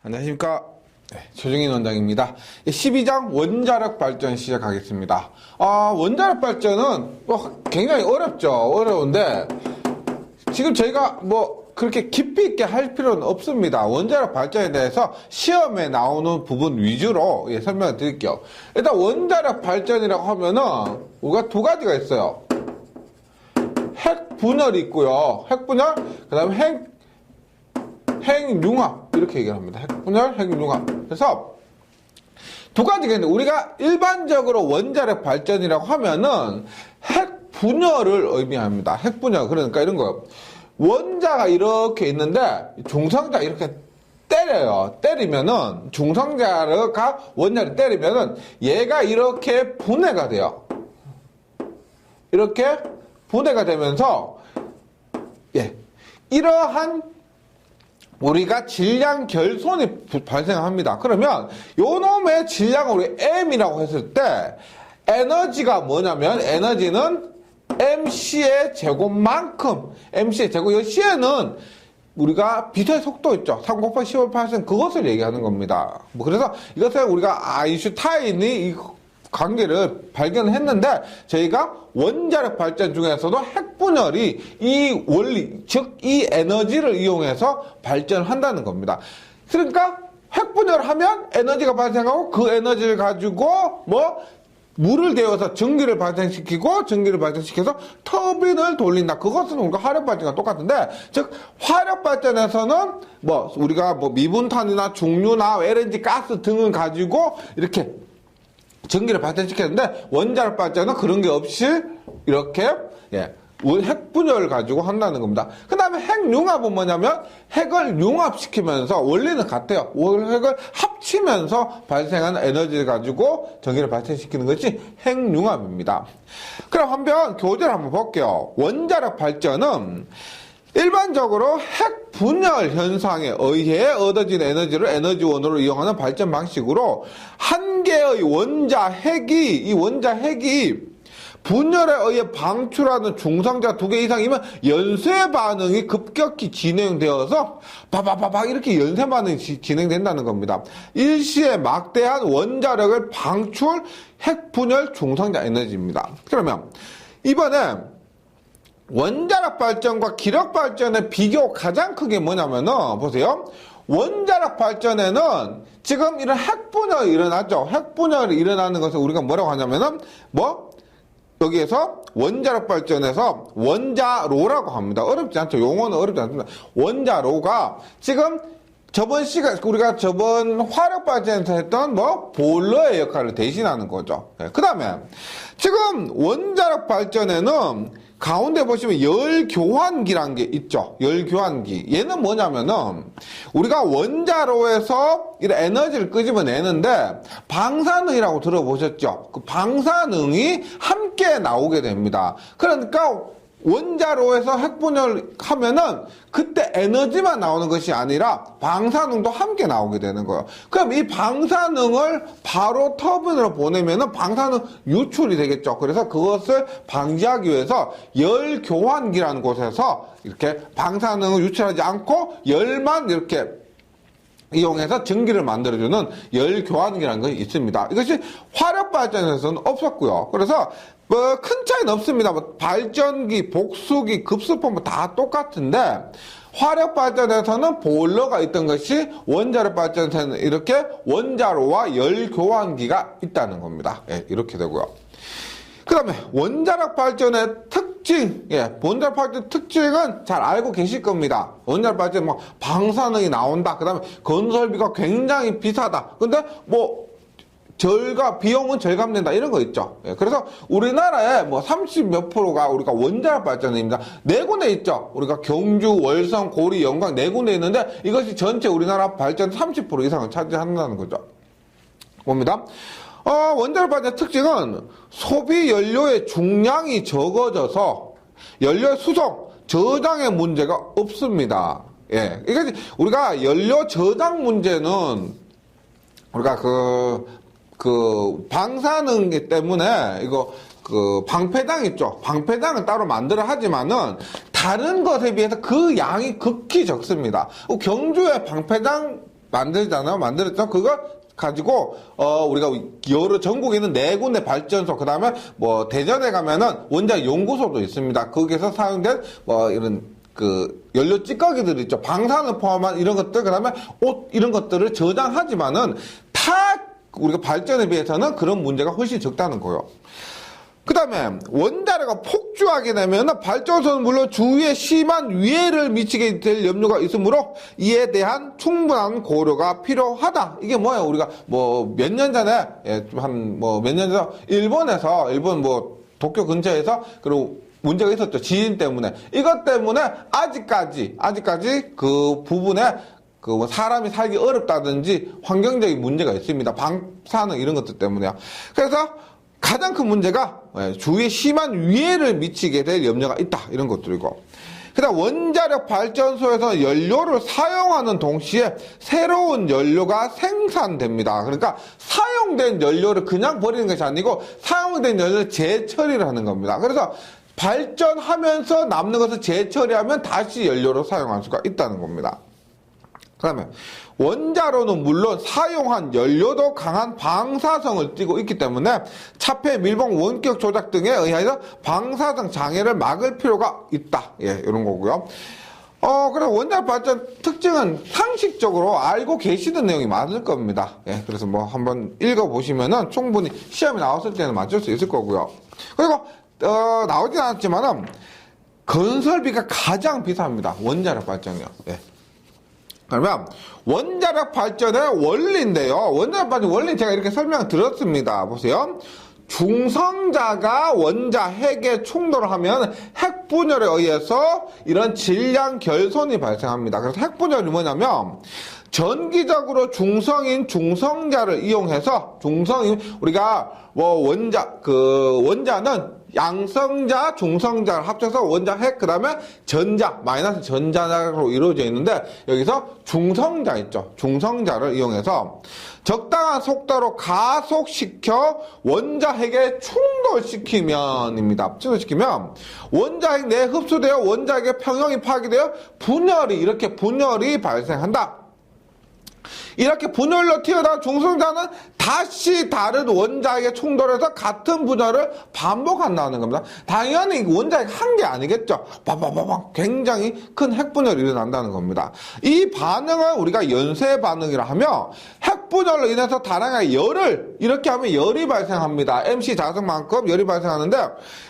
안녕하십니까. 최종인 원장입니다. 12장 원자력 발전 시작하겠습니다. 원자력 발전은 굉장히 어려운데 지금 저희가 그렇게 깊이 있게 할 필요는 없습니다. 원자력 발전에 대해서 시험에 나오는 부분 위주로 설명을 드릴게요. 일단 원자력 발전이라고 하면은 우리가 두 가지가 있어요. 핵분열이 있고요. 핵분열, 그 다음에 핵융합 이렇게 얘기를 합니다. 핵분열, 핵융합. 그래서 두 가지가 있는데 우리가 일반적으로 원자력 발전이라고 하면은 핵분열을 의미합니다. 핵분열. 그러니까 이런 거예요. 원자가 이렇게 있는데 중성자 이렇게 때려요. 때리면은 중성자가 원자를 때리면은 얘가 이렇게 분해가 돼요. 이렇게 분해가 되면서 이러한 우리가 질량 결손이 발생합니다. 그러면 요 놈의 질량을 우리 M이라고 했을 때 에너지가 뭐냐면 에너지는 mc의 제곱만큼 mc의 제곱, 이 c는 우리가 빛의 속도 있죠. 3 곱하기 10^8 그것을 얘기하는 겁니다. 그래서 이것을 우리가 아인슈타인이 이 관계를 발견했는데 저희가 원자력 발전 중에서도 핵분열이 이 원리, 즉 이 에너지를 이용해서 발전을 한다는 겁니다. 그러니까 핵분열을 하면 에너지가 발생하고 그 에너지를 가지고 물을 데워서 전기를 발생시켜서 터빈을 돌린다. 그것은 우리가 화력발전과 똑같은데, 즉 화력발전에서는 우리가 미분탄이나 중류나 LNG 가스 등을 가지고 이렇게 전기를 발생시켰는데 원자력 발전은 그런 게 없이 이렇게 핵분열을 가지고 한다는 겁니다. 그 다음에 핵융합은 뭐냐면 핵을 융합시키면서 원리는 같아요. 핵을 합치면서 발생하는 에너지를 가지고 전기를 발생시키는 것이 핵융합입니다. 그럼 한번 교재를 한번 볼게요. 원자력 발전은 일반적으로 핵분열 현상에 의해 얻어진 에너지를 에너지원으로 이용하는 발전 방식으로 한 개의 이 원자 핵이 분열에 의해 방출하는 중성자 2개 이상이면 연쇄 반응이 급격히 진행되어서 바바바박 이렇게 연쇄 반응이 진행된다는 겁니다. 일시에 막대한 원자력을 방출 핵분열 중성자 에너지입니다. 그러면 이번에 원자력 발전과 기력 발전의 비교 가장 크게 뭐냐면은 보세요. 원자력 발전에는 지금 이런 핵분열이 일어나죠. 핵분열이 일어나는 것을 우리가 뭐라고 하냐면은 여기에서 원자력 발전에서 원자로라고 합니다. 어렵지 않죠. 용어는 어렵지 않습니다. 원자로가 지금 우리가 저번 화력 발전에서 했던 보일러의 역할을 대신하는 거죠. 그 다음에 지금 원자력 발전에는 가운데 보시면 열교환기라는 게 있죠. 열교환기. 얘는 뭐냐면은 우리가 원자로에서 이런 에너지를 끄집어내는데 방사능이라고 들어보셨죠? 그 방사능이 함께 나오게 됩니다. 그러니까 원자로에서 핵분열 하면은 그때 에너지만 나오는 것이 아니라 방사능도 함께 나오게 되는 거예요. 그럼 이 방사능을 바로 터빈으로 보내면은 방사능 유출이 되겠죠. 그래서 그것을 방지하기 위해서 열교환기라는 곳에서 이렇게 방사능을 유출하지 않고 열만 이렇게 이용해서 전기를 만들어주는 열교환기라는 것이 있습니다. 이것이 화력발전에서는 없었고요. 그래서 큰 차이는 없습니다. 발전기, 복수기, 급수펌프 다 똑같은데 화력발전에서는 보일러가 있던 것이 원자력 발전에서는 이렇게 원자로와 열교환기가 있다는 겁니다. 이렇게 되고요. 그 다음에 원자력 발전의 특징, 원자력 발전 특징은 잘 알고 계실 겁니다. 원자력 발전 방사능이 나온다. 그 다음에 건설비가 굉장히 비싸다. 근데 비용은 절감된다. 이런 거 있죠. 그래서 우리나라에 30몇 프로가 우리가 원자력 발전입니다. 4군데 있죠. 우리가 경주, 월성, 고리, 영광 4군데 있는데 이것이 전체 우리나라 발전 30% 이상을 차지한다는 거죠. 봅니다. 원자력 발전 특징은 소비 연료의 중량이 적어져서 연료 수송, 저장의 문제가 없습니다. 이게 우리가 연료 저장 문제는 우리가 방사능 때문에 방패장 있죠. 방패장은 따로 만들어 하지만은 다른 것에 비해서 그 양이 극히 적습니다. 경주에 방패장 만들잖아요. 만들었죠. 그거 가지고 우리가 여러 전국에 있는 4군데 발전소, 그다음에 뭐 대전에 가면은 원자력 연구소도 있습니다. 거기서 사용된 뭐 이런 그 연료 찌꺼기들 있죠. 방사능 포함한 이런 것들, 그다음에 옷 이런 것들을 저장하지만은 타 우리가 발전에 비해서는 그런 문제가 훨씬 적다는 거예요. 그 다음에 원자력가 폭주하게 되면 발전소는 물론 주위에 심한 위해를 미치게 될 염려가 있으므로 이에 대한 충분한 고려가 필요하다. 이게 뭐예요? 우리가 뭐 몇 년 전에 한 뭐 몇 년 전 일본 뭐 도쿄 근처에서 그리고 문제가 있었죠. 지진 때문에. 이것 때문에 아직까지 그 부분에 그 뭐 사람이 살기 어렵다든지 환경적인 문제가 있습니다. 방사능 이런 것들 때문에요. 그래서 가장 큰 문제가 주위에 심한 위해를 미치게 될 염려가 있다. 이런 것들이고. 그다음 원자력 발전소에서 연료를 사용하는 동시에 새로운 연료가 생산됩니다. 그러니까 사용된 연료를 그냥 버리는 것이 아니고 사용된 연료를 재처리를 하는 겁니다. 그래서 발전하면서 남는 것을 재처리하면 다시 연료로 사용할 수가 있다는 겁니다. 그 다음에 원자로는 물론 사용한 연료도 강한 방사성을 띠고 있기 때문에 차폐, 밀봉, 원격 조작 등에 의하여 방사성 장애를 막을 필요가 있다. 예, 이런 거고요. 그래서 원자력 발전 특징은 상식적으로 알고 계시는 내용이 많을 겁니다. 예, 그래서 뭐 한번 읽어보시면은 충분히 시험에 나왔을 때는 맞출 수 있을 거고요. 그리고, 나오진 않았지만은 건설비가 가장 비쌉니다. 원자력 발전이요. 예. 그러면 원자력 발전의 원리인데요. 원자력 발전 원리 제가 이렇게 설명드렸습니다. 보세요. 중성자가 원자 핵에 충돌을 하면 핵 분열에 의해서 이런 질량 결손이 발생합니다. 그래서 핵 분열이 뭐냐면 전기적으로 중성인 중성자를 이용해서 우리가 뭐 원자는 양성자, 중성자를 합쳐서 원자 핵, 그 다음에 전자, 마이너스 전자로 이루어져 있는데, 여기서 중성자 있죠. 중성자를 이용해서 적당한 속도로 가속시켜 원자 핵에 충돌시키면입니다. 충돌시키면 원자 핵 내에 흡수되어 원자 핵의 평형이 파괴되어 분열이 발생한다. 이렇게 분열로 튀어나온 중성자는 다시 다른 원자핵에 충돌해서 같은 분열을 반복한다는 겁니다. 당연히 원자핵 한 개 아니겠죠. 빠바바방 굉장히 큰 핵분열이 일어난다는 겁니다. 이 반응을 우리가 연쇄 반응이라 하며 핵분열로 인해서 다량의 열을 이렇게 하면 열이 발생합니다. MC 자석만큼 열이 발생하는데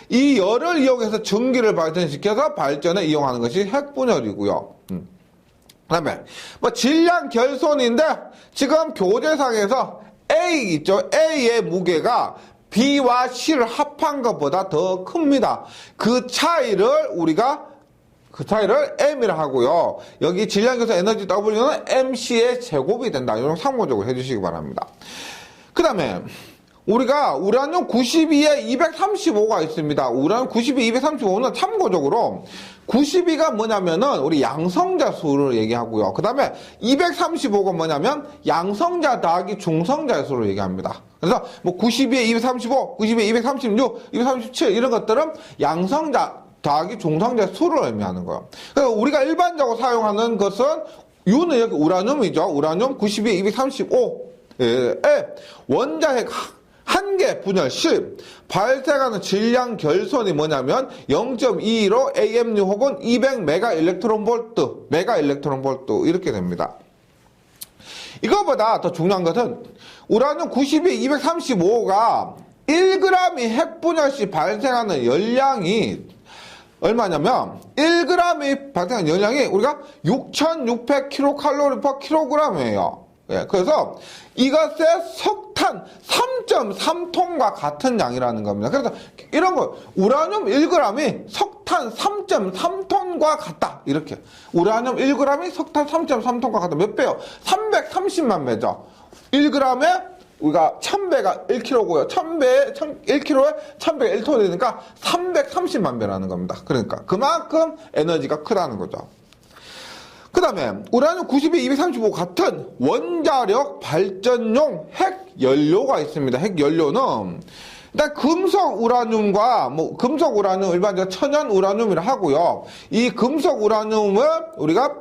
이 열을 이용해서 전기를 발생시켜서 발전에 이용하는 것이 핵분열이고요. 그 다음에 뭐 질량 결손인데 지금 교재상에서 A 있죠. A의 무게가 B와 C를 합한 것보다 더 큽니다. 그 차이를 M이라 하고요. 여기 질량 결손 에너지 W는 MC의 제곱이 된다. 이런 참고적으로 해주시기 바랍니다. 그 다음에 우리가 우라늄 92에 235가 있습니다. 우라늄 92, 235는 참고적으로 92가 뭐냐면은 우리 양성자 수를 얘기하고요. 그 다음에 235가 뭐냐면 양성자 더하기 중성자의 수를 얘기합니다. 그래서 뭐 92에 235, 92에 236, 237 이런 것들은 양성자 더하기 중성자의 수를 의미하는 거예요. 그래서 우리가 일반적으로 사용하는 것은 U는 여기 우라늄이죠. 우라늄 92에 235에 원자핵 한 개 분열 시 발생하는 질량 결손이 뭐냐면 0.22로 AMU 혹은 200 메가 일렉트론 볼트 이렇게 됩니다. 이거보다 더 중요한 것은 우라늄 92, 235가 1g이 핵분열 시 발생하는 열량이 얼마냐면 1g이 발생하는 열량이 우리가 6,600kcal per kg이에요. 예, 그래서 이것의 석탄 3.3톤과 같은 양이라는 겁니다. 그래서 이런 거 우라늄 1g이 석탄 3.3톤과 같다. 이렇게 우라늄 1g이 석탄 3.3톤과 같다. 몇 배요? 330만 배죠. 1g에 우리가 1000배가 1kg고요. 1kg에 1000배가 1톤이 되니까 330만 배라는 겁니다. 그러니까 그만큼 에너지가 크다는 거죠. 그 다음에 우라늄 92, 235 같은 원자력 발전용 핵연료가 있습니다. 핵연료는 일단 금속 우라늄과 금속 우라늄 일반적으로 천연 우라늄이라 하고요. 이 금속 우라늄을 우리가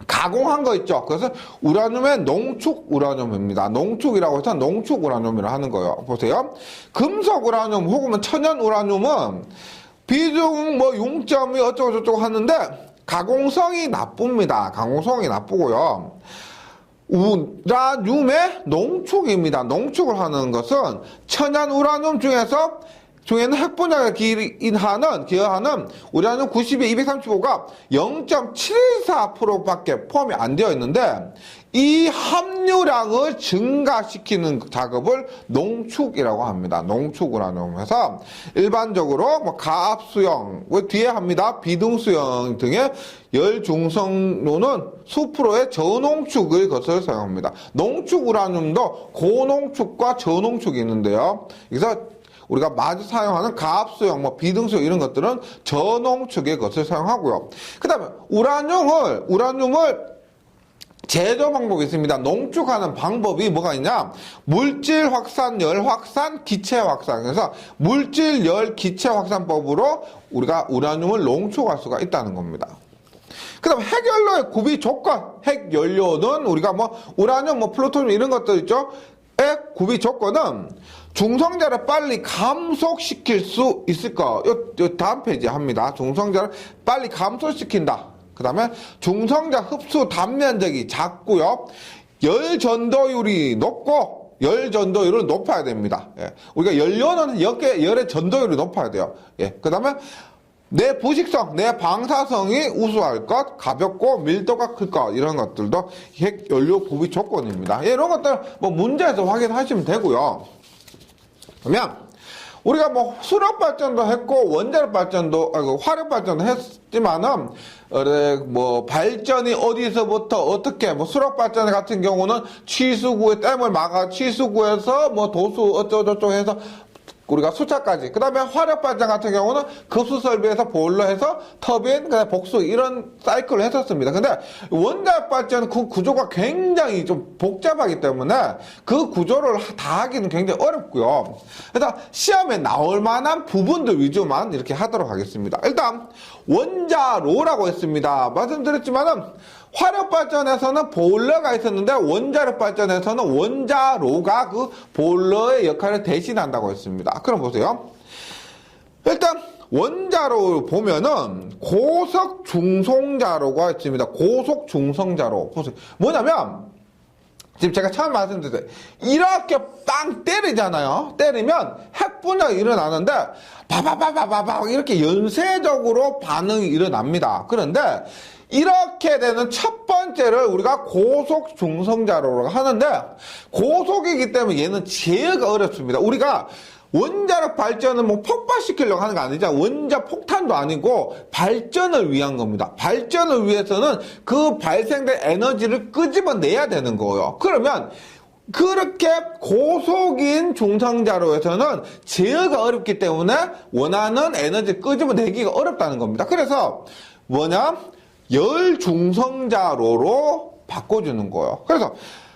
가공한 거 있죠. 그래서 우라늄의 농축 우라늄입니다. 농축이라고 해서 농축 우라늄이라 하는 거예요. 보세요. 금속 우라늄 혹은 천연 우라늄은 비중 뭐 0.2 어쩌고저쩌고 하는데 가공성이 나쁩니다. 가공성이 나쁘고요. 우라늄의 농축입니다. 농축을 하는 것은 천연 우라늄 중에는 핵분자가 기여하는 우라늄 90에 235가 0.714%밖에 포함이 안 되어 있는데 이 함유량을 증가시키는 작업을 농축이라고 합니다. 농축 우라늄에서 일반적으로 뭐 가압수형, 뒤에 합니다. 비등수형 등의 열중성로는 수프로의 저농축의 것을 사용합니다. 농축 우라늄도 고농축과 저농축이 있는데요. 그래서 우리가 마주 사용하는 가압수형, 뭐 비등수형 이런 것들은 저농축의 것을 사용하고요. 그 다음에 우라늄을 제조 방법이 있습니다. 농축하는 방법이 뭐가 있냐? 물질 확산, 열 확산, 기체 확산. 그래서 물질, 열, 기체 확산법으로 우리가 우라늄을 농축할 수가 있다는 겁니다. 그 다음 핵연료의 구비 조건. 핵연료는 우리가 뭐 우라늄, 뭐 플루토늄 이런 것들 있죠? 의 구비 조건은 중성자를 빨리 감속시킬 수 있을까? 요 다음 페이지 합니다. 중성자를 빨리 감소시킨다. 그 다음에 중성자 흡수 단면적이 작고요. 열 전도율이 높고 열 전도율은 높아야 됩니다. 예. 우리가 연료는 열의 전도율이 높아야 돼요. 예. 그 다음에 내 부식성, 내 방사성이 우수할 것, 가볍고 밀도가 클 것, 이런 것들도 핵연료 구비 조건입니다. 예, 이런 것들 뭐 문제에서 확인하시면 되고요. 그러면 우리가 뭐 수력 발전도 했고 원자력 발전도 화력 발전도 했지만은 뭐 발전이 어디서부터 어떻게 뭐 수력 발전 같은 경우는 취수구에 댐을 막아 취수구에서 뭐 도수 어쩌고저쩌고 해서 우리가 수차까지. 그 다음에 화력 발전 같은 경우는 급수 설비에서 보일러 해서 터빈, 그다음에 복수 이런 사이클을 했었습니다. 근데 원자력 발전은 그 구조가 굉장히 좀 복잡하기 때문에 그 구조를 다 하기는 굉장히 어렵고요. 그래서 시험에 나올 만한 부분들 위주만 이렇게 하도록 하겠습니다. 일단 원자로라고 했습니다. 말씀드렸지만은 화력 발전에서는 보일러가 있었는데 원자력 발전에서는 원자로가 그 보일러의 역할을 대신한다고 했습니다. 그럼 보세요. 일단 원자로 보면은 고속 중성자로가 있습니다. 고속 중성자로. 보세요. 뭐냐면 지금 제가 처음 말씀드렸어요. 이렇게 빵 때리잖아요. 때리면 핵분자가 일어나는데 바바바바바바 이렇게 연쇄적으로 반응이 일어납니다. 그런데 이렇게 되는 첫 번째를 우리가 고속 중성자로라고 하는데 고속이기 때문에 얘는 제어가 어렵습니다. 우리가 원자력 발전은 뭐 폭발시키려고 하는 거 아니죠. 원자 폭탄도 아니고 발전을 위한 겁니다. 발전을 위해서는 그 발생된 에너지를 끄집어내야 되는 거예요. 그러면 그렇게 고속인 중성자로에서는 제어가 어렵기 때문에 원하는 에너지를 끄집어내기가 어렵다는 겁니다. 그래서 뭐냐? 열 중성자로로 바꿔주는 거예요. 그래서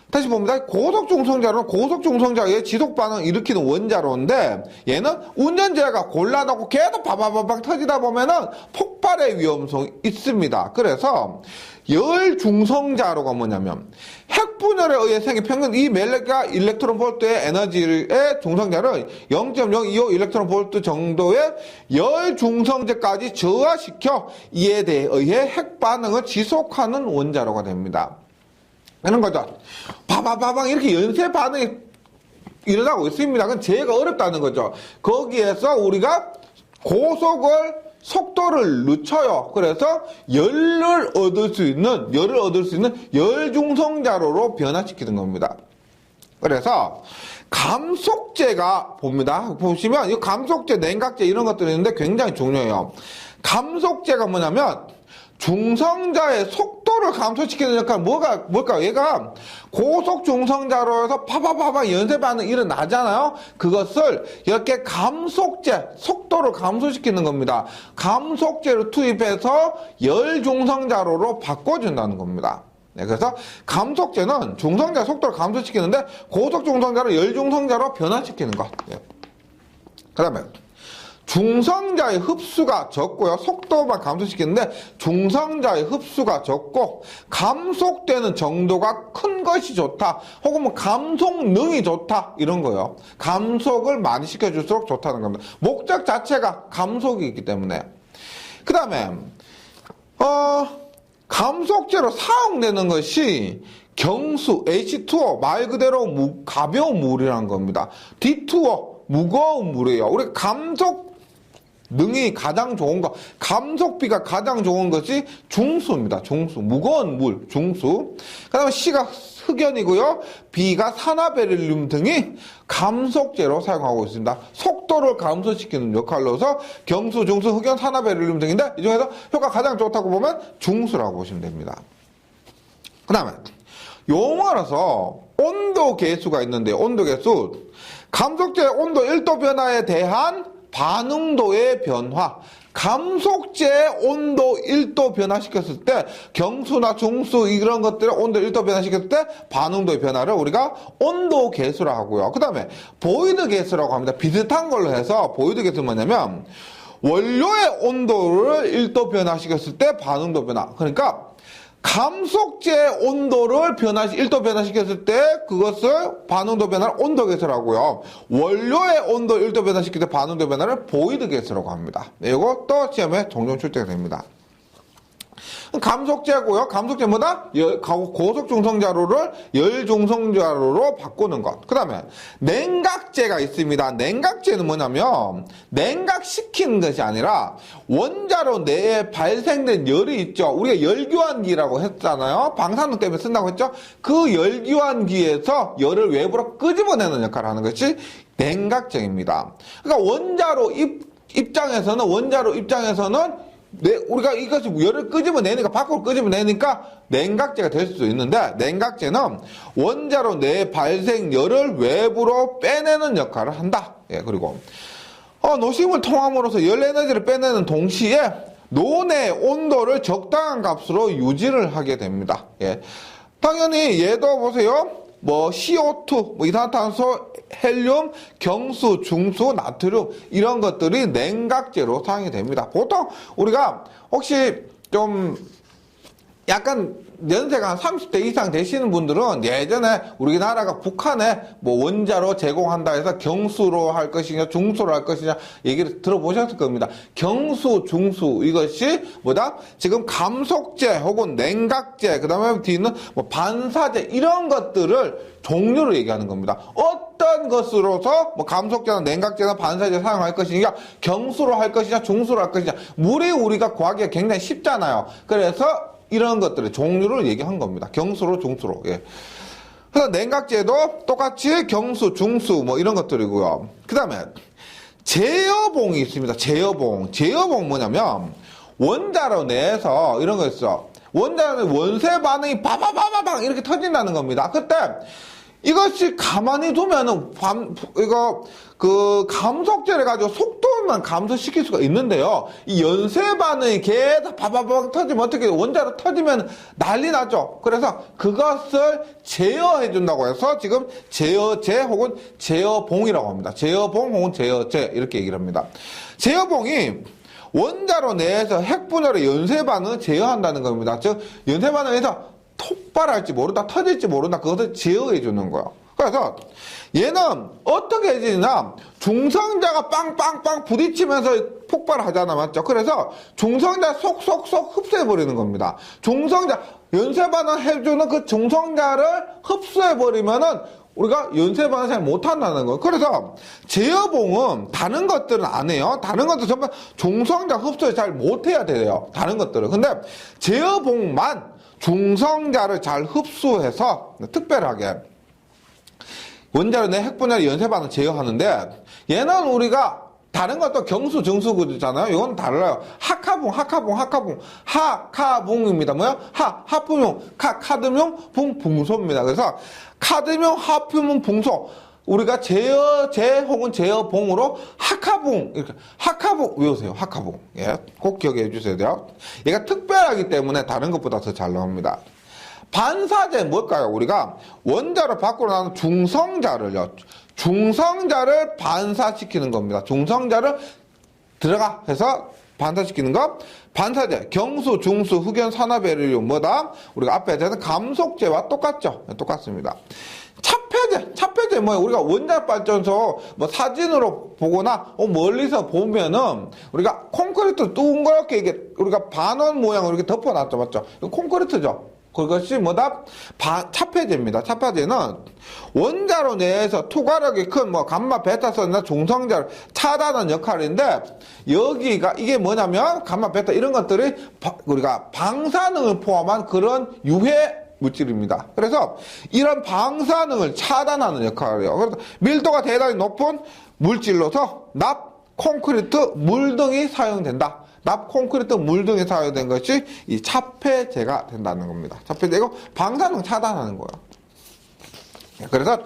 다시 봅니다. 고속 중성자로는 고속 중성자의 지속 반응을 일으키는 원자로인데 얘는 운전자가 곤란하고 계속 바바바박 터지다 보면은 폭발의 위험성이 있습니다. 그래서 열 중성자로가 뭐냐면 핵분열에 의해 생긴 평균 2메가 일렉트론 볼트의 에너지의 중성자를 0.025 일렉트론 볼트 정도의 열 중성자까지 저하시켜 이에 의해 핵 반응을 지속하는 원자로가 됩니다. 이런 거죠. 바바바방 이렇게 연쇄 반응이 일어나고 있습니다. 그건 제어가 어렵다는 거죠. 거기에서 우리가 속도를 늦춰요. 그래서 열을 얻을 수 있는 열중성자로로 변화시키는 겁니다. 그래서 감속제가 봅니다. 보시면 이 감속제, 냉각제 이런 것들이 있는데 굉장히 중요해요. 감속제가 뭐냐면 중성자의 속도를 감소시키는 역할은 뭘까요? 얘가 고속 중성자로에서 파바파바 연쇄 반응이 일어나잖아요. 그것을 이렇게 감속제, 속도를 감소시키는 겁니다. 감속제를 투입해서 열 중성자로로 바꿔준다는 겁니다. 네, 그래서 감속제는 중성자 속도를 감소시키는데 고속 중성자로 열 중성자로 변화시키는 것. 네. 그 다음에 중성자의 흡수가 적고요. 속도만 감소시키는데 중성자의 흡수가 적고 감속되는 정도가 큰 것이 좋다. 혹은 뭐 감속능이 좋다. 이런 거요. 감속을 많이 시켜줄수록 좋다는 겁니다. 목적 자체가 감속이 있기 때문에. 그 다음에 감속제로 사용되는 것이 경수, H2O, 말 그대로 가벼운 물이라는 겁니다. D2O, 무거운 물이에요. 우리 감속 능이 가장 좋은 거, 감속비가 가장 좋은 것이 중수입니다. 중수. 무거운 물, 중수. 그 다음에 C가 흑연이고요. B가 산화베릴륨 등이 감속제로 사용하고 있습니다. 속도를 감소시키는 역할로서 경수, 중수, 흑연, 산화베릴륨 등인데 이 중에서 효과 가장 좋다고 보면 중수라고 보시면 됩니다. 그 다음에 용어라서 온도 계수가 있는데 온도 계수. 감속제 온도 1도 변화에 대한 반응도의 변화. 감속제 온도 1도 변화시켰을 때 경수나 중수 이런 것들을 온도 1도 변화시켰을 때 반응도의 변화를 우리가 온도 계수라고 하고요. 그 다음에 보이드 계수라고 합니다. 비슷한 걸로 해서 보이드 계수는 뭐냐면 원료의 온도를 1도 변화시켰을 때 반응도 변화. 그러니까 감속제 온도를 1도 변화시켰을 때 그것을 반응도 변화를 온도 계수라고요. 원료의 온도를 1도 변화시킬 때 반응도 변화를 보이드 계수라고 합니다. 이것도 시험에 종종 출제가 됩니다. 감속제고요. 감속제 뭐다? 고속 중성자료를 열 중성자료로 바꾸는 것. 그 다음에 냉각제가 있습니다. 냉각제는 뭐냐면 냉각시키는 것이 아니라 원자로 내에 발생된 열이 있죠. 우리가 열교환기라고 했잖아요. 방사능 때문에 쓴다고 했죠. 그 열교환기에서 열을 외부로 끄집어내는 역할을 하는 것이 냉각제입니다. 그러니까 원자로 입장에서는 우리가 이것이 열을 끄집어내니까, 밖으로 끄집어내니까 냉각제가 될 수도 있는데, 냉각제는 원자로 내 발생 열을 외부로 빼내는 역할을 한다. 예, 그리고, 노심을 통함으로써 열 에너지를 빼내는 동시에 논의 온도를 적당한 값으로 유지를 하게 됩니다. 예. 당연히 얘도 보세요. CO2, 이산화탄소, 헬륨, 경수, 중수, 나트륨 이런 것들이 냉각제로 사용이 됩니다. 보통 우리가 혹시 좀 약간 연세가 한 30대 이상 되시는 분들은 예전에 우리나라가 북한에 원자로 제공한다 해서 경수로 할 것이냐 중수로 할 것이냐 얘기를 들어보셨을 겁니다. 경수, 중수 이것이 뭐다? 지금 감속제 혹은 냉각제 그 다음에 뒤는 반사제 이런 것들을 종류를 얘기하는 겁니다. 어떤 것으로서 감속제나 냉각제나 반사제 사용할 것이냐 경수로 할 것이냐 중수로 할 것이냐 우리가 구하기가 굉장히 쉽잖아요. 그래서 이런 것들의 종류를 얘기한 겁니다. 경수로, 중수로. 예. 그래서 냉각제도 똑같이 경수, 중수, 이런 것들이고요. 그 다음에, 제어봉이 있습니다. 제어봉. 제어봉 뭐냐면, 원자로 내에서 이런 거 있어. 원자로는 원세 반응이 바바바바방 이렇게 터진다는 겁니다. 그때, 이것이 가만히 두면은, 감속제를 가지고 속도만 감소시킬 수가 있는데요. 이 연쇄 반응이 계속 바바박 터지면 어떻게 원자로 터지면 난리 나죠. 그래서 그것을 제어해준다고 해서 지금 제어제 혹은 제어봉이라고 합니다. 제어봉 혹은 제어제 이렇게 얘기를 합니다. 제어봉이 원자로 내에서 핵분열의 연쇄 반응을 제어한다는 겁니다. 즉 연쇄 반응에서 폭발할지 모른다, 터질지 모른다, 그것을 제어해주는 거예요. 그래서 얘는 어떻게 해지냐, 중성자가 빵빵빵 부딪히면서 폭발을 하잖아, 맞죠? 그래서 중성자 속속속 흡수해버리는 겁니다. 중성자, 연쇄 반응 해주는 그 중성자를 흡수해버리면은 우리가 연쇄 반응 잘 못한다는 거예요. 그래서 제어봉은 다른 것들은 안 해요. 다른 것들 전부 중성자 흡수를 잘 못해야 돼요. 다른 것들은. 근데 제어봉만 중성자를 잘 흡수해서 특별하게 원자로 내 핵분열의 연쇄 반응 제어하는데 얘는 우리가 다른 것도 경수, 중수 그잖아요. 이건 달라요. 하카붕입니다. 뭐야? 하품용, 카드뮴, 붕소입니다. 그래서 카드뮴, 하품용, 붕소. 우리가 제어제 혹은 제어봉으로 하카붕, 이렇게, 하카붕, 외우세요. 하카붕. 예. 꼭 기억해 주셔야 돼요. 얘가 특별하기 때문에 다른 것보다 더 잘 나옵니다. 반사제 뭘까요? 우리가 원자로 밖으로 나오는 중성자를 반사시키는 겁니다. 중성자를 들어가 해서 반사시키는 거. 반사제, 경수, 중수, 흑연, 산화베릴륨 뭐다? 우리가 앞에 대한 감속제와 똑같죠? 똑같습니다. 차폐제 뭐야? 우리가 원자력 발전소 뭐 사진으로 보거나 멀리서 보면은 우리가 콘크리트 둥그렇게 이게 우리가 반원 모양으로 이렇게 덮어놨죠, 맞죠? 이거 콘크리트죠. 그것이 뭐다? 차폐제입니다. 차폐제는 원자로 내에서 투과력이 큰 뭐 감마, 베타선이나 중성자를 차단하는 역할인데 여기가 이게 뭐냐면 감마, 베타 이런 것들이 우리가 방사능을 포함한 그런 유해 물질입니다. 그래서 이런 방사능을 차단하는 역할이에요. 그래서 밀도가 대단히 높은 물질로서 납, 콘크리트, 물 등이 사용된다. 납, 콘크리트, 물 등이 사용된 것이 이 차폐제가 된다는 겁니다. 차폐제고 방사능 차단하는 거예요. 그래서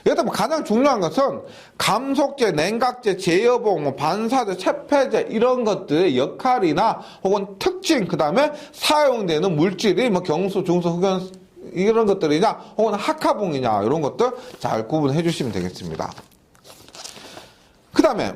여기서 가장 중요한 것은 감속제, 냉각제, 제어봉, 반사제, 차폐제 이런 것들의 역할이나 혹은 특징, 그 다음에 사용되는 물질이 뭐 경수, 중수, 흑연 이런 것들이냐 혹은 학화봉이냐 이런 것들 잘 구분해 주시면 되겠습니다. 그 다음에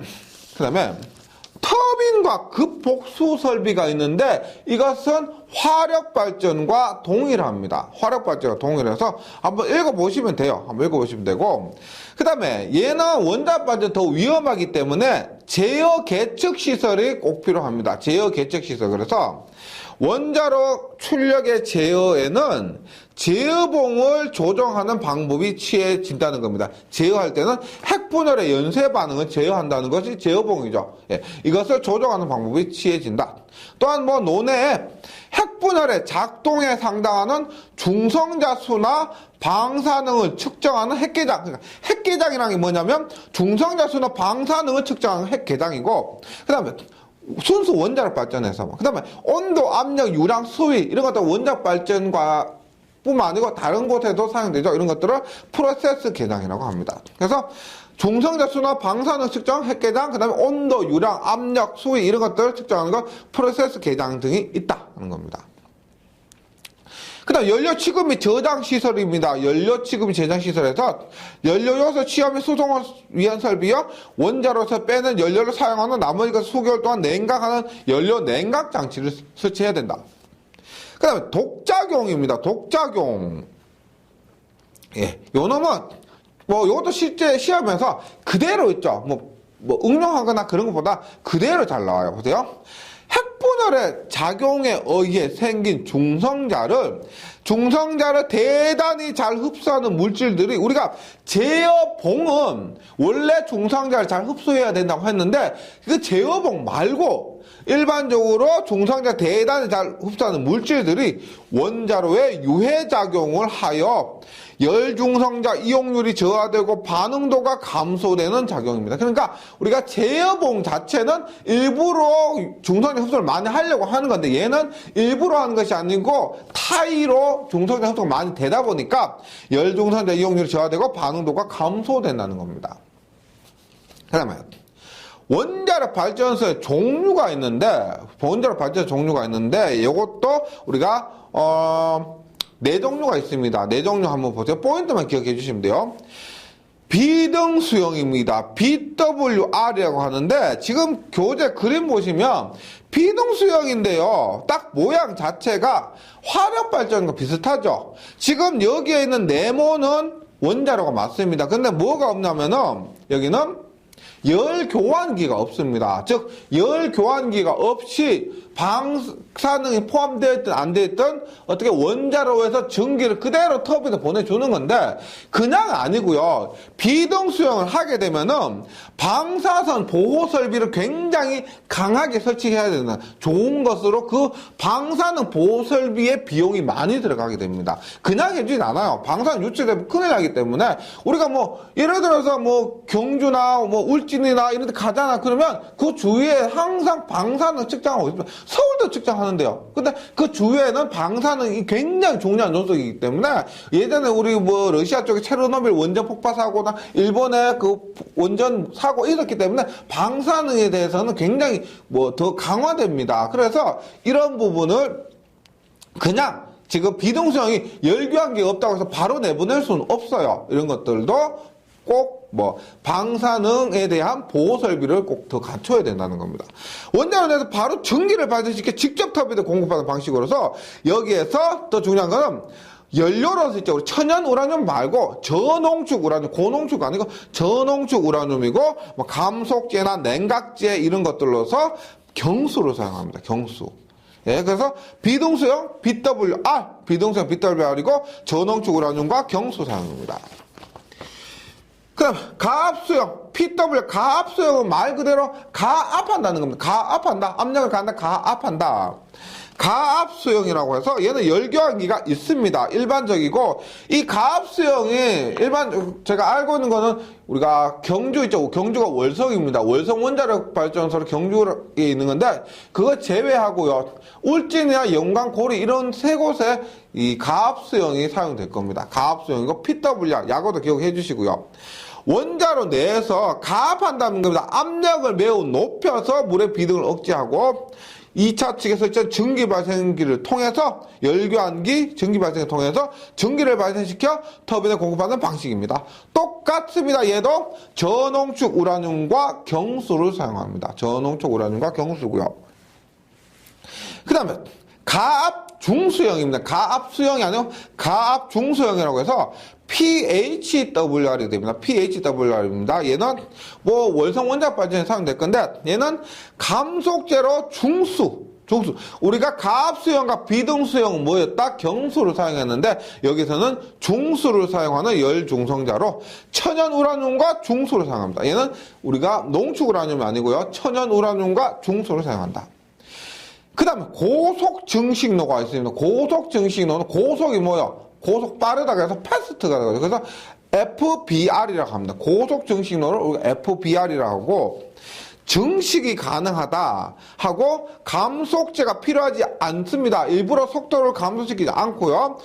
터빈과 급복수 설비가 있는데 이것은 화력발전과 동일합니다. 화력발전과 동일해서 한번 읽어보시면 돼요. 한번 읽어보시면 되고 그 다음에 얘는 원자발전 더 위험하기 때문에 제어 계측 시설이 꼭 필요합니다. 제어 계측 시설. 그래서 원자로 출력의 제어에는 제어봉을 조정하는 방법이 취해진다는 겁니다. 제어할 때는 핵분열의 연쇄 반응을 제어한다는 것이 제어봉이죠. 예, 이것을 조정하는 방법이 취해진다. 또한 뭐 논해에 핵분열의 작동에 상당하는 중성자 수나 방사능을 측정하는 핵계장. 그러니까 핵계장이라는 게 뭐냐면 중성자 수나 방사능을 측정하는 핵계장이고 그 다음에 순수 원자력 발전에서 그 다음에 온도, 압력, 유량, 수위 이런 것들 원자력 발전과 뿐만 아니고 다른 곳에도 사용되죠. 이런 것들을 프로세스 계장이라고 합니다. 그래서 중성자 수나 방사능 측정, 핵계장, 그 다음에 온도, 유량, 압력, 수위 이런 것들을 측정하는 것 프로세스 계장 등이 있다는 겁니다. 그 다음 연료 취급 및 저장 시설입니다. 연료 취급 및 저장 시설에서 연료 요소 취합 및 수송을 위한 설비여 원자로서 빼는 연료를 사용하는 나머지 수개월 동안 냉각하는 연료 냉각 장치를 설치해야 된다. 그 다음에 독작용입니다. 독작용. 예, 요 놈은 뭐 요것도 실제 시험에서 그대로 있죠. 뭐 응용하거나 그런 것보다 그대로 잘 나와요. 보세요. 핵분열의 작용에 의해 생긴 중성자를 대단히 잘 흡수하는 물질들이 우리가 제어봉은 원래 중성자를 잘 흡수해야 된다고 했는데 그 제어봉 말고 일반적으로 중성자 대단히 잘 흡수하는 물질들이 원자로에 유해작용을 하여 열중성자 이용률이 저하되고 반응도가 감소되는 작용입니다. 그러니까 우리가 제어봉 자체는 일부러 중성자 흡수를 많이 하려고 하는 건데 얘는 일부러 하는 것이 아니고 타의로 중성자 흡수가 많이 되다 보니까 열중성자 이용률이 저하되고 반응도가 감소된다는 겁니다. 그 다음에 원자력 발전소의 종류가 있는데 이것도 우리가 네 종류가 있습니다. 네 종류 한번 보세요. 포인트만 기억해 주시면 돼요. 비등수용입니다. BWR이라고 하는데 지금 교재 그림 보시면 비등수용인데요. 딱 모양 자체가 화력발전과 비슷하죠. 지금 여기에 있는 네모는 원자로가 맞습니다. 근데 뭐가 없냐면은 여기는 열 교환기가 없습니다. 즉, 열 교환기가 없이 방사능이 포함되어 있든 안 되어 있든 어떻게 원자로에서 전기를 그대로 터빈에 보내주는 건데 그냥 아니고요. 비등수용을 하게 되면은 방사선 보호 설비를 굉장히 강하게 설치해야 되는 좋은 것으로 그 방사능 보호 설비의 비용이 많이 들어가게 됩니다. 그냥 해주진 않아요. 방사능 유출되면 큰일 나기 때문에 우리가 뭐 예를 들어서 뭐 경주나 뭐 울진이나 이런 데 가잖아. 그러면 그 주위에 항상 방사능 측정하고 있습니다. 서울도 측정하는데요. 근데 그 주위에는 방사능이 굉장히 중요한 요소이기 때문에 예전에 우리 뭐 러시아 쪽에 체르노빌 원전 폭파 사고나 일본의 그 원전 사고 있었기 때문에 방사능에 대해서는 굉장히 뭐 더 강화됩니다. 그래서 이런 부분을 그냥 지금 비등수용이 열교환기가 없다고 해서 바로 내보낼 수는 없어요. 이런 것들도 꼭 뭐 방사능에 대한 보호 설비를 꼭 더 갖춰야 된다는 겁니다. 원자로 내서 바로 전기를 발생시켜 직접 터빈에 공급하는 방식으로서 여기에서 더 중요한 거는 연료로서 있죠. 천연 우라늄 말고 저농축 우라늄, 고농축 아니고 저농축 우라늄이고 뭐 감속제나 냉각제 이런 것들로서 경수를 사용합니다. 경수. 예, 그래서 비등수형 BWR, 비등수형 BWR이고 저농축 우라늄과 경수 사용입니다. 그럼 가압수형 PW, 가압수형은 말 그대로 가압한다는 겁니다. 가압한다, 압력을 가한다, 가압한다. 가압수형이라고 해서 얘는 열교환기가 있습니다. 일반적이고 이 가압수형이 제가 알고 있는 거는 우리가 경주 있죠. 경주가 월성입니다. 월성 원자력 발전소로 경주에 있는 건데 그거 제외하고요. 울진이나 영광, 고리 이런 세 곳에 이 가압수형이 사용될 겁니다. 가압수형이고 PWR, 약어도 기억해 주시고요. 원자로 내에서 가압한다는 겁니다. 압력을 매우 높여서 물의 비등을 억제하고 2차 측에서 전기 발생기를 통해서 열교환기 전기 발생을 통해서 전기를 발생시켜 터빈에 공급하는 방식입니다. 똑같습니다. 얘도 저농축 우라늄과 경수를 사용합니다. 저농축 우라늄과 경수고요. 그 다음에 가압 중수형입니다. 가압 수형이 아니고 가압 중수형이라고 해서 PHWR이 됩니다. PHWR입니다. 얘는 뭐 월성 원자력 발전에 사용될 건데 얘는 감속제로 중수. 우리가 가압수형과 비등수형은 뭐였다? 경수를 사용했는데 여기서는 중수를 사용하는 열중성자로 천연우라늄과 중수를 사용합니다. 얘는 우리가 농축우라늄이 아니고요. 천연우라늄과 중수를 사용한다. 그 다음에 고속증식로가 있습니다. 고속증식로는 고속이 뭐예요? 고속 빠르다 그래서 패스트가 되거든요. 그래서 FBR이라고 합니다. 고속증식로를 우리가 FBR이라고 하고 증식이 가능하다 하고 감속제가 필요하지 않습니다. 일부러 속도를 감소시키지 않고요.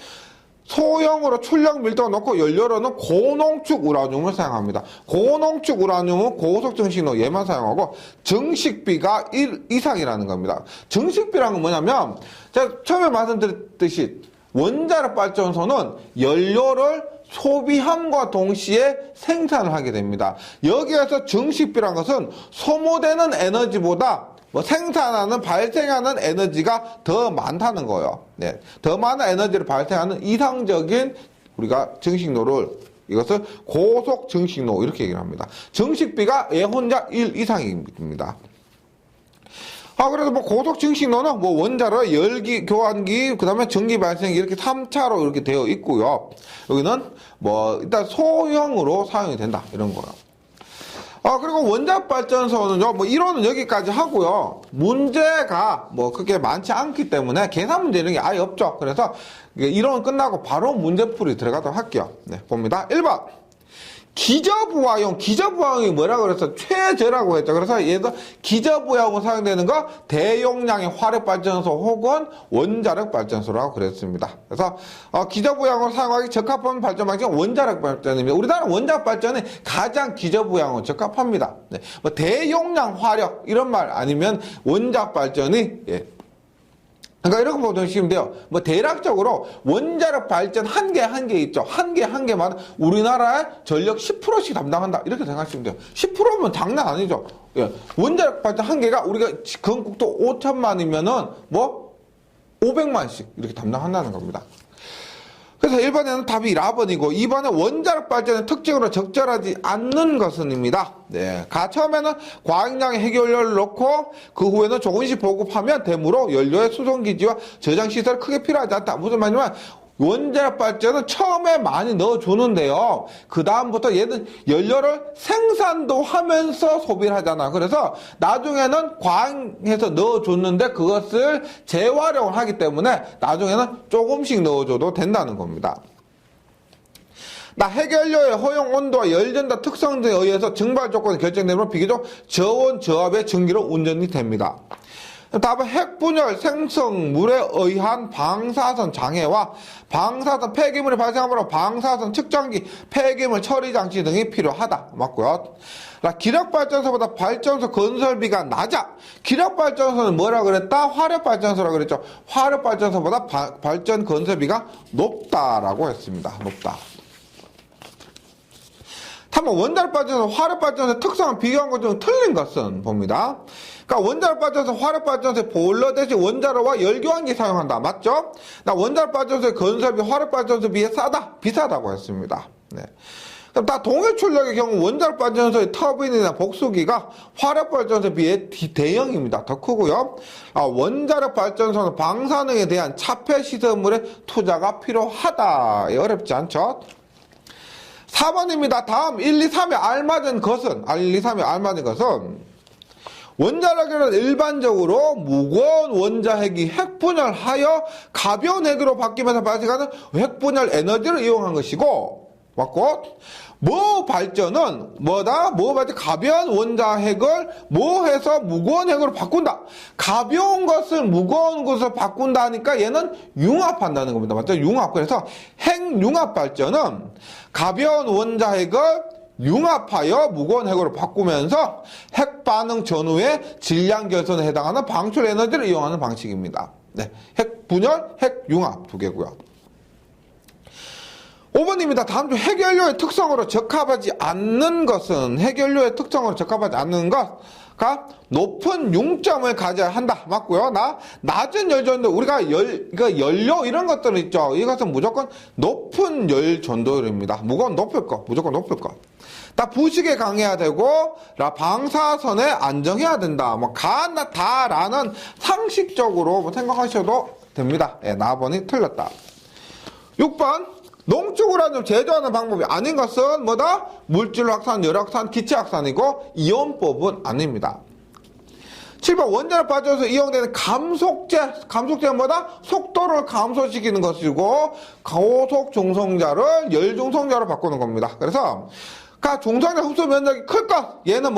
소형으로 출력 밀도가 높고 연료로는 고농축 우라늄을 사용합니다. 고농축 우라늄은 고속증식로 얘만 사용하고 증식비가 1 이상이라는 겁니다. 증식비라는 건 뭐냐면 제가 처음에 말씀드렸듯이 원자력 발전소는 연료를 소비함과 동시에 생산을 하게 됩니다. 여기에서 증식비라는 것은 소모되는 에너지보다 생산하는, 발생하는 에너지가 더 많다는 거예요. 네. 더 많은 에너지를 발생하는 이상적인 우리가 증식로를 이것을 고속 증식로 이렇게 얘기를 합니다. 증식비가 얘 혼자 1 이상입니다. 그래서 뭐 고속 증식로는 뭐 원자로 열기, 교환기, 그 다음에 전기 발생 이렇게 3차로 이렇게 되어 있고요. 여기는 뭐 일단 소형으로 사용이 된다. 이런 거요. 그리고 원자력 발전소는요, 뭐 이론은 여기까지 하고요. 문제가 뭐 그렇게 많지 않기 때문에 계산 문제 이런 게 아예 없죠. 그래서 이론은 끝나고 바로 문제풀이 들어가도록 할게요. 네, 봅니다. 1번. 기저부하용이 뭐라고 그랬어? 최저라고 했죠. 그래서 얘도 기저부하용으로 사용되는 거 대용량의 화력발전소 혹은 원자력 발전소라고 그랬습니다. 그래서 기저부하용을 사용하기 적합한 발전 방식은 원자력 발전입니다. 우리나라 원자력 발전이 가장 기저부하용으로 적합합니다. 네. 뭐 대용량 화력 이런 말 아니면 원자력 발전이 그러니까 이렇게 보시면 돼요. 뭐 대략적으로 원자력 발전 한 개 있죠. 한 개만 우리나라의 전력 10%씩 담당한다. 이렇게 생각하시면 돼요. 10%면 장난 아니죠. 예. 원자력 발전 한 개가 우리가 건국도 5천만이면은 뭐 500만씩 이렇게 담당한다는 겁니다. 그래서 1번에는 답이 1번이고 2번은 원자력 발전의 특징으로 적절하지 않는 것은입니다. 네. 처음에는 과잉량의 핵연료를 넣고 그 후에는 조금씩 보급하면 되므로 연료의 수송기지와 저장시설이 크게 필요하지 않다. 무슨 말이냐면 원자력 발전은 처음에 많이 넣어주는데요. 그 다음부터 얘는 연료를 생산도 하면서 소비를 하잖아. 그래서 나중에는 과잉해서 넣어줬는데 그것을 재활용을 하기 때문에 나중에는 조금씩 넣어줘도 된다는 겁니다. 핵연료의 허용 온도와 열전도 특성 등에 의해서 증발 조건이 결정되면 비교적 저온 저압의 전기로 운전이 됩니다. 답은 핵분열 생성물에 의한 방사선 장애와 방사선 폐기물이 발생하므로 방사선 측정기, 폐기물 처리 장치 등이 필요하다. 맞고요. 기력발전소보다 발전소 건설비가 낮아. 기력발전소는 뭐라 그랬다? 화력발전소라고 그랬죠. 화력발전소보다 발전 건설비가 높다라고 했습니다. 높다. 다만 원자력 발전소, 화력 발전소의 특성을 비교한 것 중 틀린 것은 봅니다. 그러니까 원자력 발전소, 화력 발전소의 보일러 대신 원자로와 열교환기 사용한다. 맞죠? 나 원자력 발전소의 건설비 화력 발전소에 비해 싸다, 비싸다고 했습니다. 네. 그럼 다 동일 출력의 경우 원자력 발전소의 터빈이나 복수기가 화력 발전소에 비해 대형입니다. 더 크고요. 원자력 발전소는 방사능에 대한 차폐 시설물의 투자가 필요하다. 어렵지 않죠? 4번입니다. 다음 1, 2, 3에 알맞은 것은, 1, 2, 3에 알맞은 것은 원자력에는 일반적으로 무거운 원자핵이 핵분열하여 가벼운 핵으로 바뀌면서 발생하는 핵분열 에너지를 이용한 것이고, 맞고, 발전은 발전 가벼운 원자핵을 해서 무거운 핵으로 바꾼다. 가벼운 것을 무거운 것으로 바꾼다 하니까 얘는 융합한다는 겁니다. 맞죠? 융합. 그래서 핵융합 발전은 가벼운 원자핵을 융합하여 무거운 핵으로 바꾸면서 핵반응 전후의 질량 결손에 해당하는 방출 에너지를 이용하는 방식입니다. 네. 핵분열, 핵융합 두 개고요. 5번입니다. 다음 중 핵연료의 특성으로 적합하지 않는 것은 것가 높은 융점을 가져야 한다. 맞고요. 낮은 열 전도 우리가 연료 이런 것들 있죠. 이것은 무조건 높은 열 전도율입니다. 무조건 높을 거. 부식에 강해야 되고 방사선에 안정해야 된다. 다라는 상식적으로 생각하셔도 됩니다. 예, 4번이 틀렸다. 6번 농축 우라늄 제조하는 방법이 아닌 것은 물질 확산, 열 확산, 기체 확산이고 이온법은 아닙니다. 7번 원자력 발전소에서 이용되는 감속제는 속도를 감소시키는 것이고 고속 중성자를 열 중성자로 바꾸는 겁니다. 그래서 중성자 흡수 면적이 클 것, 얘는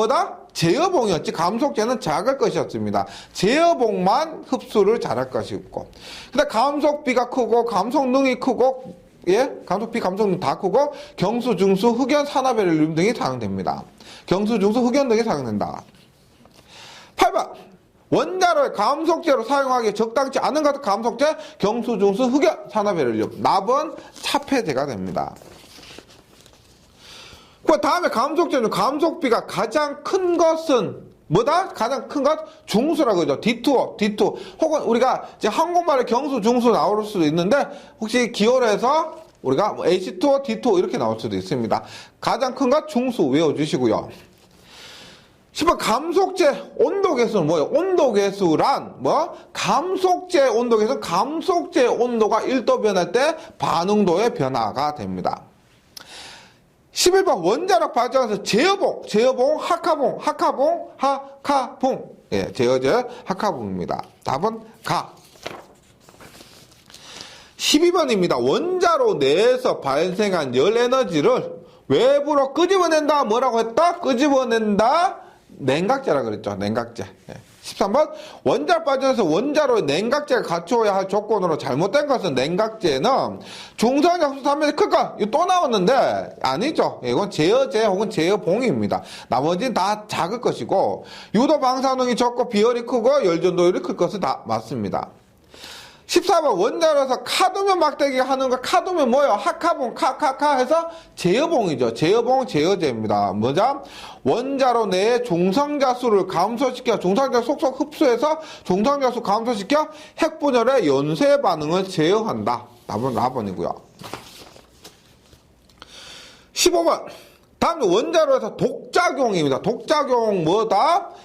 제어봉이었지. 감속제는 작을 것이었습니다. 제어봉만 흡수를 잘할 것이고, 근데 감속비가 크고 감속능이 크고 감속비, 감속능 다 크고 경수, 중수, 흑연, 산화베릴륨 등이 사용됩니다. 경수, 중수, 흑연 등이 사용된다. 8번 원자를 감속제로 사용하기 적당치 않은 것 감속제, 경수, 중수, 흑연, 산화베릴륨. 납은 차폐제가 됩니다. 그 다음에 감속제는 감속비가 가장 큰 것은 가장 큰 것? 중수라고 그러죠. D2. 혹은 우리가 이제 한국말에 경수, 중수 나올 수도 있는데, 혹시 기호로해서 우리가 H2O, D2 이렇게 나올 수도 있습니다. 가장 큰 것 중수 외워주시고요. 10번 감속제 온도계수는 뭐예요? 온도계수란 감속제 온도계수는 감속제 온도가 1도 변할 때 반응도의 변화가 됩니다. 11번 원자력 발전소 제어봉, 하카봉. 예, 제어제, 하카봉입니다. 답은 가. 12번입니다. 원자로 내에서 발생한 열 에너지를 외부로 끄집어낸다. 뭐라고 했다? 끄집어낸다. 냉각제라 그랬죠. 냉각제. 예. 13번 원자력 발전소에서 원자로 냉각제가 갖추어야 할 조건으로 잘못된 것은 냉각제는 중성자 흡수 단면이 클까? 이거 또 나왔는데 아니죠. 이건 제어제 혹은 제어봉입니다. 나머지는 다 작을 것이고 유도 방사능이 적고 비열이 크고 열전도율이 클 것은 다 맞습니다. 14번 원자로에서 카드뮴 막대기 하는 거 카드뮴 뭐예요? 하카봉 해서 제어봉이죠. 제어봉 제어제입니다. 원자로 내의 중성자수를 감소시켜 중성자 속속 흡수해서 중성자수 감소시켜 핵분열의 연쇄 반응을 제어한다. 답은 4번이고요. 15번 다음 원자로에서 독작용입니다. 독작용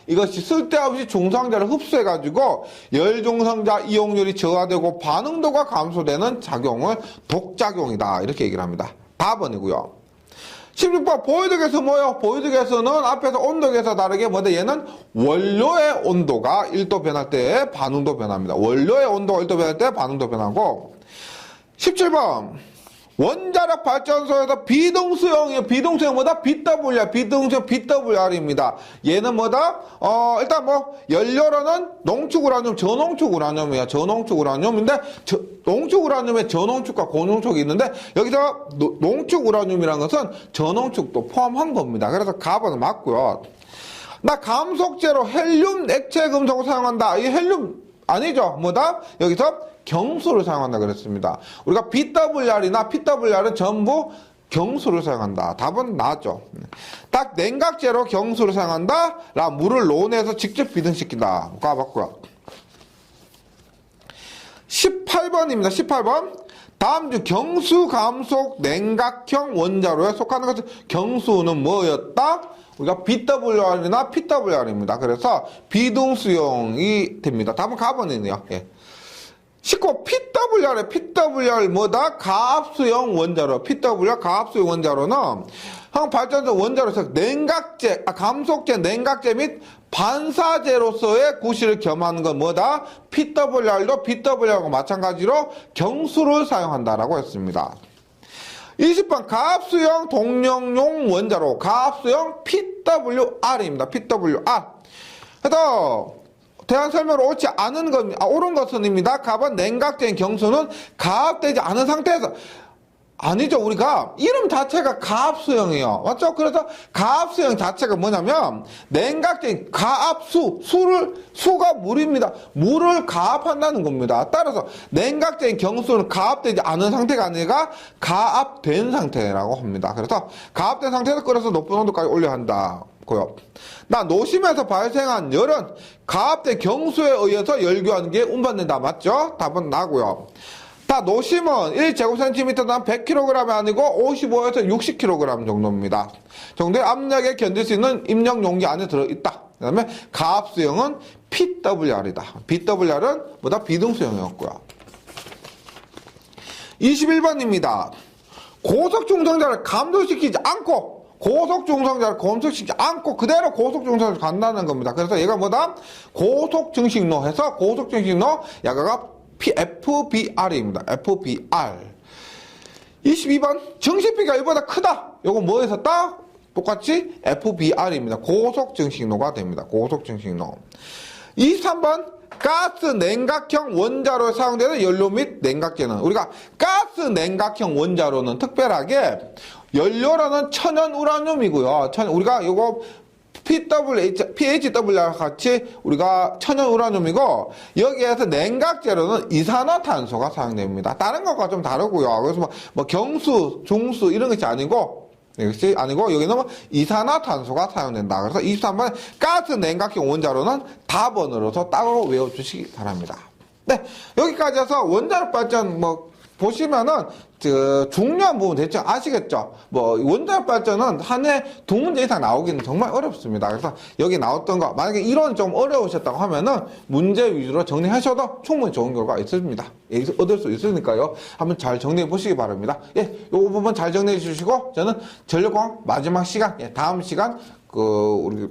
이것이 쓸데없이 중성자를 흡수해가지고 열중성자 이용률이 저하되고 반응도가 감소되는 작용을 독작용이다. 이렇게 얘기를 합니다. 4번이고요. 16번 보이드계수 뭐예요? 보이드계수는 앞에서 온도계수와 다르게 얘는 원료의 온도가 1도 변할 때 반응도 변합니다. 원료의 온도가 1도 변할 때 반응도 변하고 17번 원자력 발전소에서 비동수용이에요. 비동수용 BWR, 비동수용 BWR입니다. 얘는 일단 연료로는 농축 우라늄, 저농축 우라늄이에요. 저농축 우라늄인데, 농축 우라늄에 저농축과 고농축이 있는데, 여기서 농축 우라늄이라는 것은 저농축도 포함한 겁니다. 그래서 가번은 맞고요. 감속제로 헬륨 액체 금속을 사용한다. 이 헬륨 아니죠. 여기서 경수를 사용한다 그랬습니다. 우리가 BWR이나 PWR은 전부 경수를 사용한다. 답은 나죠. 딱 냉각제로 경수를 사용한다. 라 물을 논에서 직접 비등시킨다. 가봤고요. 18번입니다. 18번. 다음 중 경수 감속 냉각형 원자로에 속하는 것은 경수는 뭐였다? 우리가 BWR이나 PWR입니다. 그래서 비등수용이 됩니다. 답은 가번이네요. 예. 19. PWR 뭐다? 가압수용 원자로. PWR 가압수용 원자로는 발전소 원자로에서 냉각제, 감속제, 냉각제 및 반사제로서의 구실을 겸하는 건 뭐다? PWR도 BWR과 마찬가지로 경수를 사용한다라고 했습니다. 20번 가압수용 동력용 원자로. 가압수용 PWR입니다. PWR. 그래서 대한 설명으로 옳지 않은 겁니다. 옳은 것은입니다. 가번 냉각제인 경수는 가압되지 않은 상태에서 아니죠. 우리가 이름 자체가 가압수용이에요. 맞죠? 그래서 가압수용 자체가 뭐냐면 냉각제인 수가 물입니다. 물을 가압한다는 겁니다. 따라서 냉각제인 경수는 가압되지 않은 상태가 아니라 가압된 상태라고 합니다. 그래서 가압된 상태에서 끓여서 높은 온도까지 올려야 한다. 노심에서 발생한 열은 가압된 경수에 의해서 열교하는 게 운반된다. 맞죠? 답은 나고요. 노심은 1제곱cm당 100kg이 아니고 55에서 60kg 정도입니다. 정도의 압력에 견딜 수 있는 입력 용기 안에 들어있다. 그 다음에 가압수용은 PWR이다. BWR은 뭐다? 비등수용이었고요. 21번입니다. 고속중성자를 감소시키지 않고 고속중성자를 검색시키지 않고 그대로 고속중성자를 간다는 겁니다. 그래서 얘가 뭐다? 고속증식로 해서 고속증식로 야가가 FBR입니다. FBR. 22번. 정식비가 1보다 크다. 요거 뭐에서 따? 똑같이 FBR입니다. 고속증식로가 됩니다. 고속증식로. 23번. 가스 냉각형 원자로에 사용되는 연료 및 냉각제는 우리가 가스 냉각형 원자로는 특별하게 연료로는 천연 우라늄이고요. 우리가 요거 PHWR 같이 우리가 천연 우라늄이고 여기에서 냉각제로는 이산화탄소가 사용됩니다. 다른 것과 좀 다르고요. 그래서 뭐 경수, 중수 이런 것이 아니고 여기는 뭐 이산화탄소가 사용된다. 그래서 23번 가스 냉각형 원자로는 답원으로서 따로 외워주시기 바랍니다. 네, 여기까지 해서 원자력 발전 보시면은 중요한 부분 대충 아시겠죠? 원자력 발전은 한 해 2문제 이상 나오기는 정말 어렵습니다. 그래서 여기 나왔던 거 만약에 이론 좀 어려우셨다고 하면은 문제 위주로 정리하셔도 충분히 좋은 결과가 있습니다. 여기서 얻을 수 있으니까요. 한번 잘 정리해 보시기 바랍니다. 예, 이 부분 잘 정리해 주시고 저는 전력공학 마지막 시간, 다음 시간 우리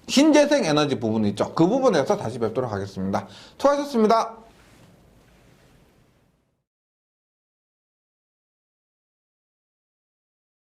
신재생 에너지 부분 있죠? 그 부분에서 다시 뵙도록 하겠습니다. 수고하셨습니다.